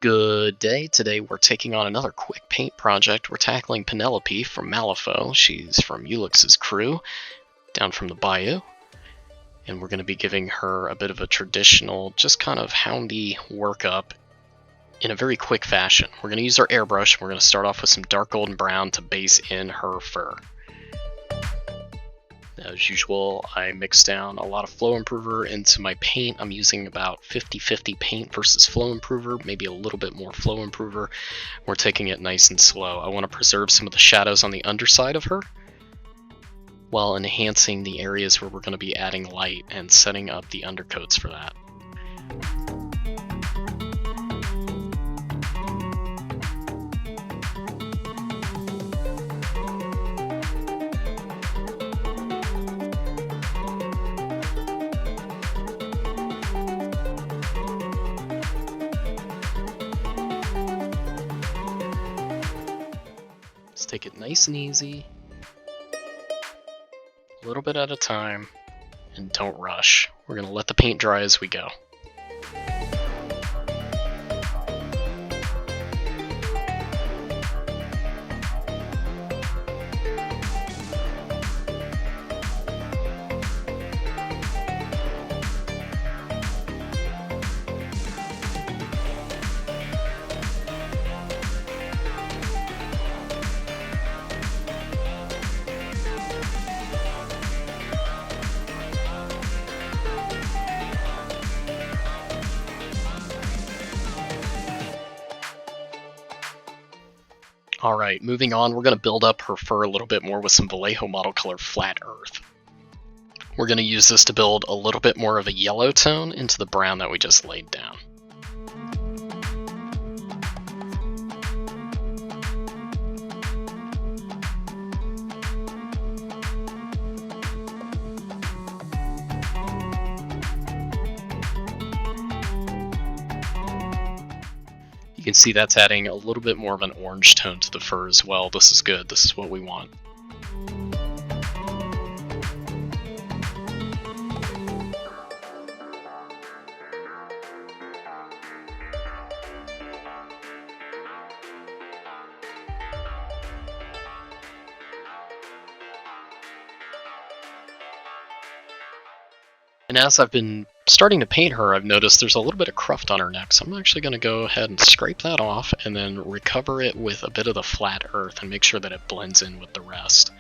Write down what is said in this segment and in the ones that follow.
Good day. Today we're taking on another quick paint project. We're tackling Penelope from Malifaux. She's from Ulix's crew, down from the bayou. And we're going to be giving her a bit of a traditional, just kind of houndy workup in a very quick fashion. We're going to use our airbrush. We're going to start off with some dark golden brown to base in her fur. As usual, I mix down a lot of flow improver into my paint. I'm using about 50-50 paint versus flow improver, maybe a little bit more flow improver. We're taking it nice and slow. I want to preserve some of the shadows on the underside of her while enhancing the areas where we're going to be adding light and setting up the undercoats for that. Let's take it nice and easy, a little bit at a time, and don't rush. We're going to let the paint dry as we go. Alright, moving on, we're going to build up her fur a little bit more with some Vallejo model color Flat Earth. We're going to use this to build a little bit more of a yellow tone into the brown that we just laid down. You can see that's adding a little bit more of an orange tone to the fur as well. This is good. This is what we want. And as I've been starting to paint her, I've noticed there's a little bit of cruft on her neck, so I'm actually going to go ahead and scrape that off and then recover it with a bit of the Flat Earth and make sure that it blends in with the rest.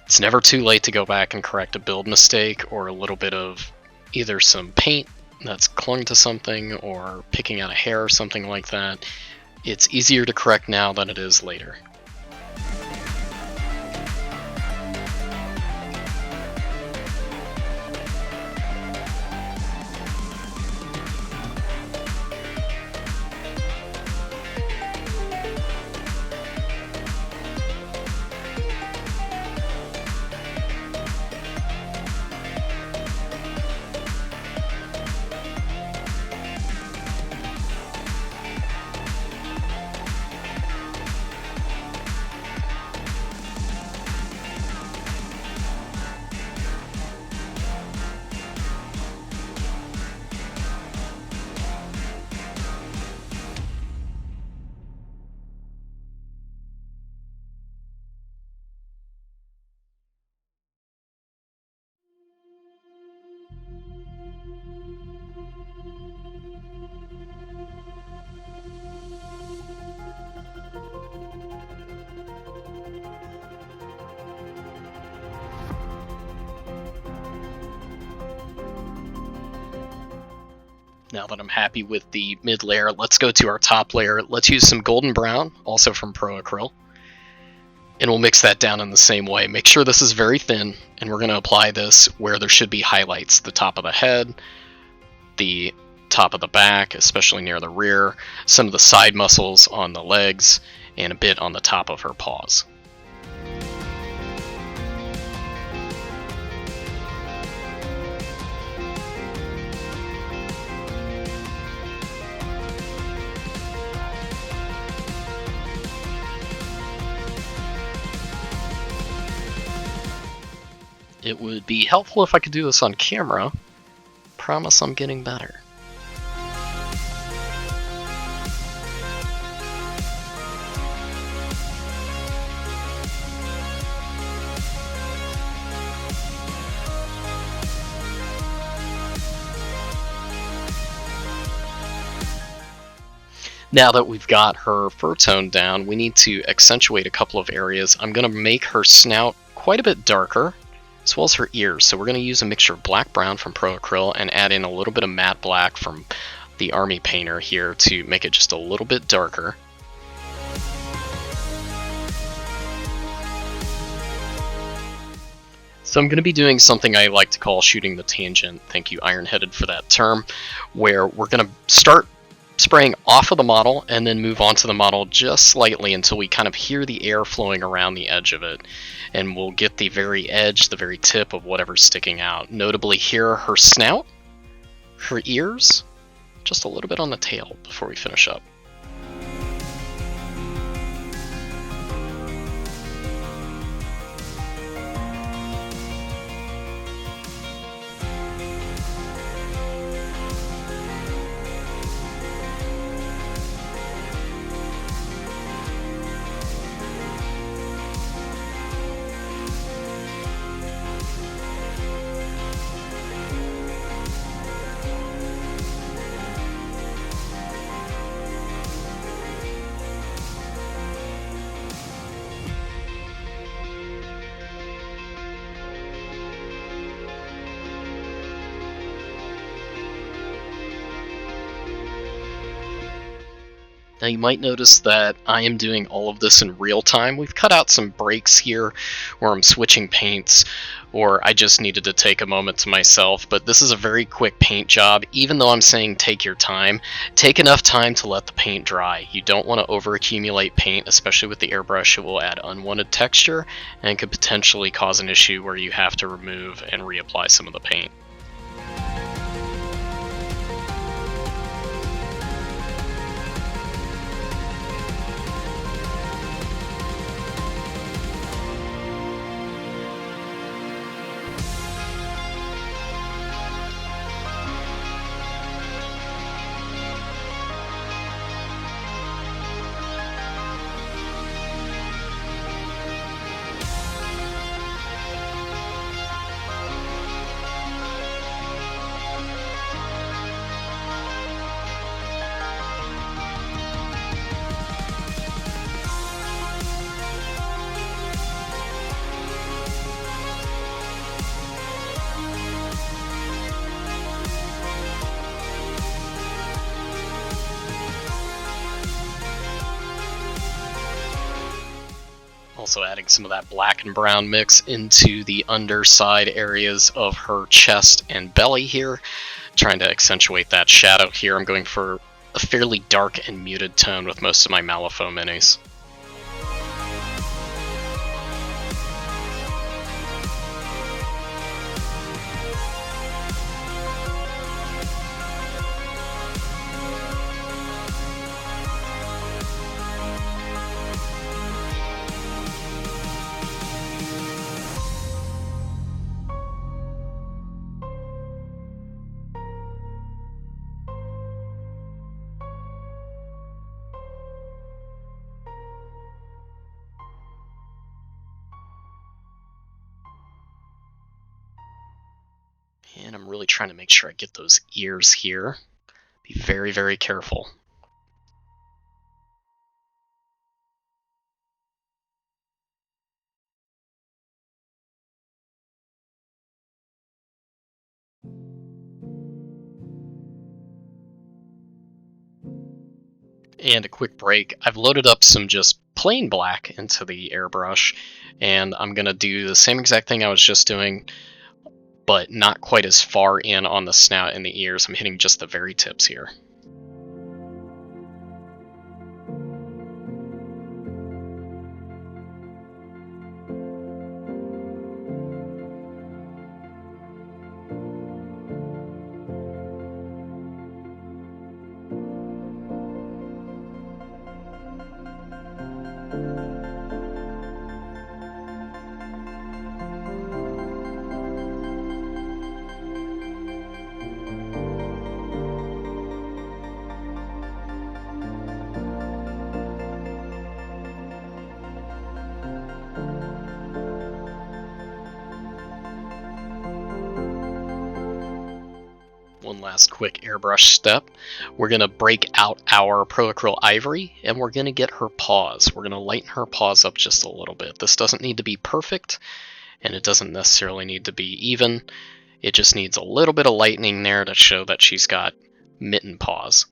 It's never too late to go back and correct a build mistake or a little bit of either some paint that's clung to something or picking out a hair or something like that. It's easier to correct now than it is later. Now that I'm happy with the mid layer, let's go to our top layer. Let's use some golden brown, also from Pro Acryl. And we'll mix that down in the same way. Make sure this is very thin, and we're going to apply this where there should be highlights. The top of the head, the top of the back, especially near the rear, some of the side muscles on the legs, and a bit on the top of her paws. It would be helpful if I could do this on camera. Promise I'm getting better. Now that we've got her fur tone down, we need to accentuate a couple of areas. I'm going to make her snout quite a bit darker, as well as her ears. So we're going to use a mixture of black-brown from Pro Acryl and add in a little bit of matte black from the Army Painter here to make it just a little bit darker. So I'm going to be doing something I like to call shooting the tangent. Thank you, Ironheaded, for that term, where we're going to start spraying off of the model and then move on to the model just slightly until we kind of hear the air flowing around the edge of it, and we'll get the very edge, the very tip of whatever's sticking out. Notably here, her snout, her ears, just a little bit on the tail before we finish up. Now you might notice that I am doing all of this in real time. We've cut out some breaks here where I'm switching paints, or I just needed to take a moment to myself, but this is a very quick paint job. Even though I'm saying take your time, take enough time to let the paint dry. You don't want to over-accumulate paint, especially with the airbrush. It will add unwanted texture and could potentially cause an issue where you have to remove and reapply some of the paint. Also adding some of that black and brown mix into the underside areas of her chest and belly here, trying to accentuate that shadow here. I'm going for a fairly dark and muted tone with most of my Malifaux minis. And I'm really trying to make sure I get those ears here. Be very, very careful. And a quick break, I've loaded up some just plain black into the airbrush, and I'm going to do the same exact thing I was just doing, but not quite as far in on the snout and the ears. I'm hitting just the very tips here. last quick airbrush step. We're going to break out our Acryl Ivory, and we're going to get her paws. We're going to lighten her paws up just a little bit. This doesn't need to be perfect, and it doesn't necessarily need to be even. It just needs a little bit of lightening there to show that she's got mitten paws.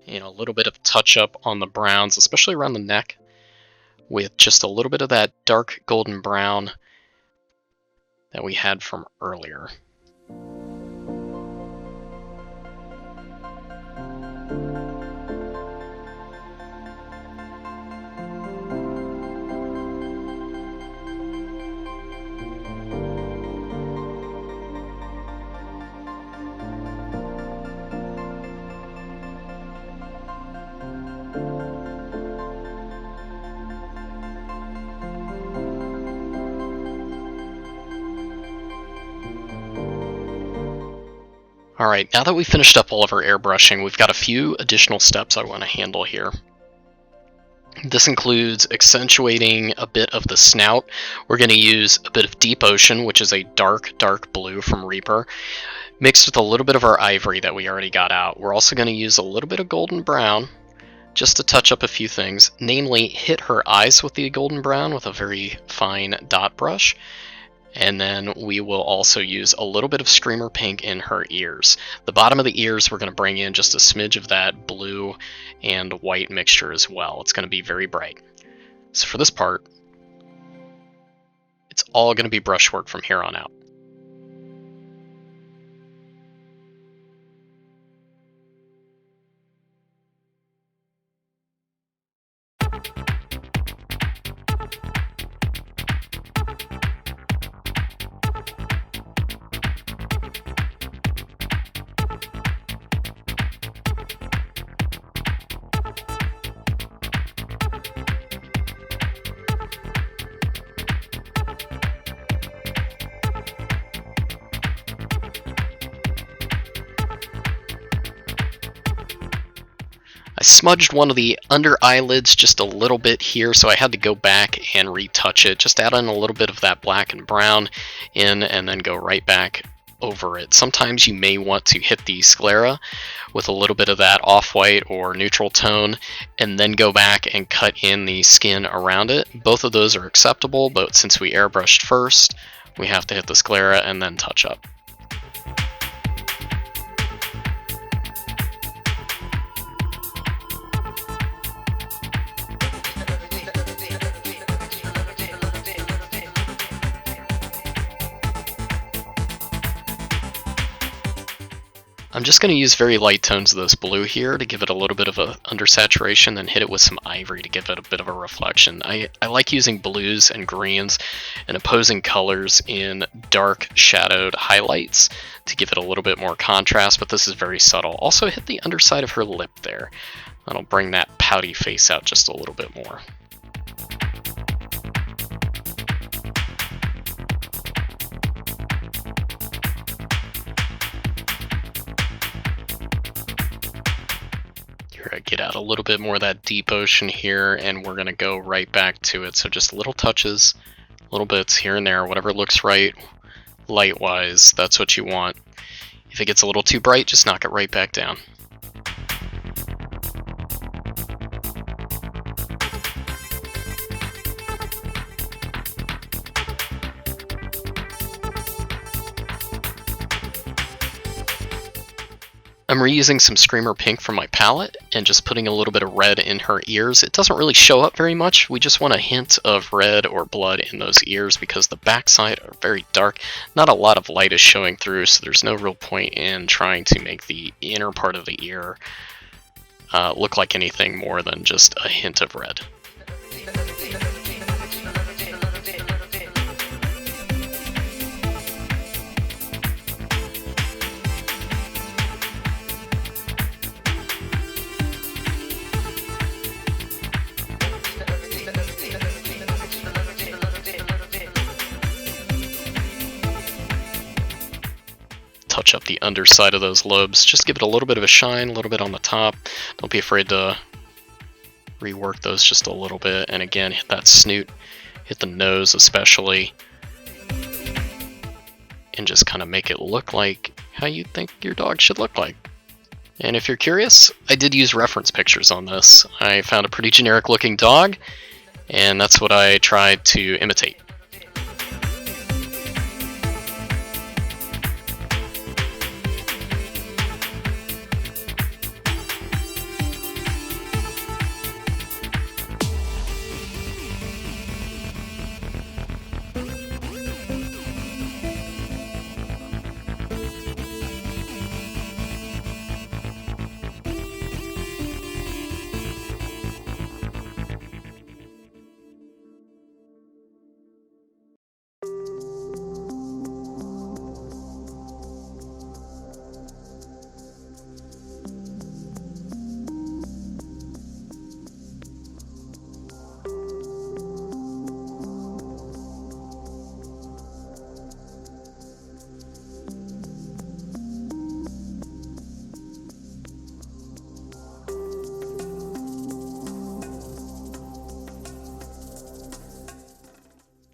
You know, a little bit of touch up on the browns, especially around the neck, with just a little bit of that dark golden brown that we had from earlier. Alright, now that we've finished up all of our airbrushing, we've got a few additional steps I want to handle here. This includes accentuating a bit of the snout. We're going to use a bit of Deep Ocean, which is a dark blue from Reaper, mixed with a little bit of our ivory that we already got out. We're also going to use a little bit of golden brown just to touch up a few things, namely hit her eyes with the golden brown with a very fine dot brush. And then we will also use a little bit of Screamer Pink in her ears. The bottom of the ears, we're going to bring in just a smidge of that blue and white mixture as well. It's going to be very bright. So for this part, it's all going to be brushwork from here on out. I smudged one of the under eyelids just a little bit here, so I had to go back and retouch it. Just add in a little bit of that black and brown in, and then go right back over it. Sometimes you may want to hit the sclera with a little bit of that off-white or neutral tone, and then go back and cut in the skin around it. Both of those are acceptable, but since we airbrushed first, we have to hit the sclera and then touch up. I'm just going to use very light tones of this blue here to give it a little bit of a undersaturation, then hit it with some ivory to give it a bit of a reflection. I like using blues and greens and opposing colors in dark shadowed highlights to give it a little bit more contrast, but this is very subtle. Also hit the underside of her lip there. That'll bring that pouty face out just a little bit more. Get out a little bit more of that Deep Ocean here, and we're going to go right back to it. So just little touches, little bits here and there, whatever looks right light-wise, that's what you want. If it gets a little too bright, just knock it right back down. I'm reusing some Screamer Pink from my palette and just putting a little bit of red in her ears. It doesn't really show up very much. We just want a hint of red or blood in those ears because the backside are very dark. Not a lot of light is showing through, so there's no real point in trying to make the inner part of the ear look like anything more than just a hint of red. touch up the underside of those lobes. Just give it a little bit of a shine, a little bit on the top. Don't be afraid to rework those just a little bit. And again, hit that snoot, hit the nose especially, and just kind of make it look like how you think your dog should look like. And if you're curious, I did use reference pictures on this. I found a pretty generic looking dog, and that's what I tried to imitate.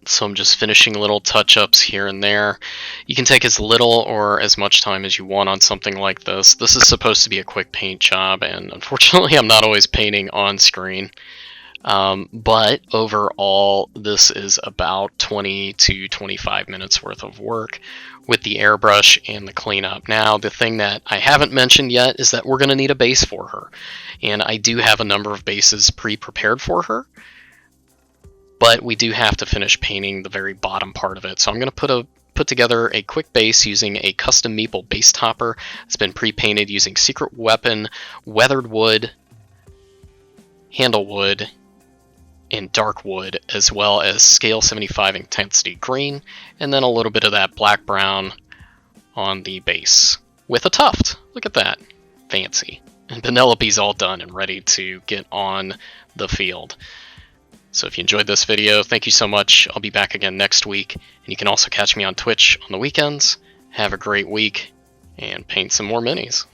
So I'm just finishing little touch-ups here and there. You can take as little or as much time as you want on something like this. This is supposed to be a quick paint job, and unfortunately I'm not always painting on screen. But overall, this is about 20 to 25 minutes worth of work with the airbrush and the cleanup. Now, the thing that I haven't mentioned yet is that we're going to need a base for her. And I do have a number of bases pre-prepared for her, but we do have to finish painting the very bottom part of it. So I'm going to put together a quick base using a custom meeple base topper. It's been pre-painted using Secret Weapon, weathered wood, handle wood, and dark wood, as well as scale 75 Inktensity green, and then a little bit of that black brown on the base with a tuft. Look at that. Fancy. And Penelope's all done and ready to get on the field. So if you enjoyed this video, thank you so much. I'll be back again next week, and you can also catch me on Twitch on the weekends. Have a great week, and paint some more minis.